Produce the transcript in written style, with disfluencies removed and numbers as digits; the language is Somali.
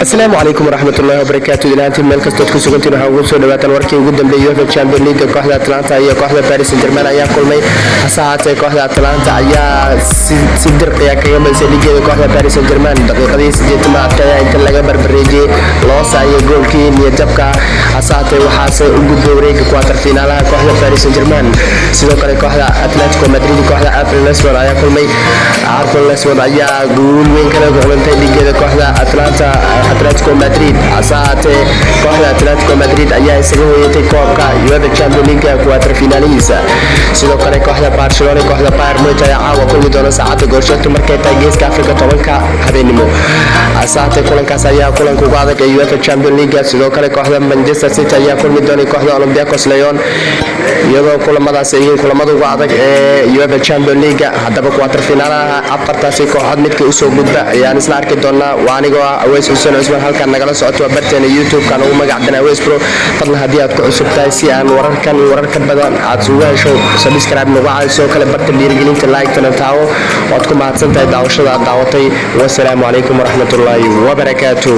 السلام عليكم ورحمة الله وبركاته. إلى أنتم ملك استوديو كسوغنتين waxaa ugu soo dhawaatan warkii ugu dambeeyay UEFA Champions League kooxda Atlanta iyo kooxda Paris Saint-Germain ayaa kulmay hasaatay kooxda Atlanta ayaa si dirqiya kaga badisay ligeeda kooxda Paris Saint-Germain daqiiqadii 80 ayaa inta laga barbareeyay loo saayay goolkii niyadjabka hasaatay waxaase u gudbay wareegga quarter finaalaha kooxda Paris Saint-Germain sidoo kale kooxda Atletico Madrid kooxda Real Madrid ayaa kulmay Real Madrid ayaa guul weyn kala kulantay ligeeda kooxda Atletico Madrid hasaatee kooxda Atletico Madrid ayaa isaga hoyatay koobka UEFA Champions League quarter finalihiisa sidoo kale kooxda Barcelona kooxda Bayern Munich ayaa caawa kulmi doona saacada goosheegta markay tahay geeska Afrika 10 habeenimo hasaatee kulankaas ayaa kulanka ugu adag ee UEFA Champions League sidoo kale kooxda Manchester City ayaa kulmi doona kooxda Olympiacos Lyon iyadoo kulamadaas ay yihiin kulamada ugu adag ee UEFA Champions League haddaba quarter finaalaha afartaasi kooxood midka u soo gudba ayaan isla arki doonaa waanigoo Aweys Hussein Usman halkan nagala socoto barteena YouTube kan ugu magacdana Aweys Pro fadlan hadii aad ku cusub tahay si aan wararkan iyo wararka badan aad ugu hesho subscribe nagu caawiso kale barta dhiirigelinta like tan taawo waad ku mahadsantahay daawashada aad daawatay wassalaamu calaykum waraxmatullaahi wabarakaatuh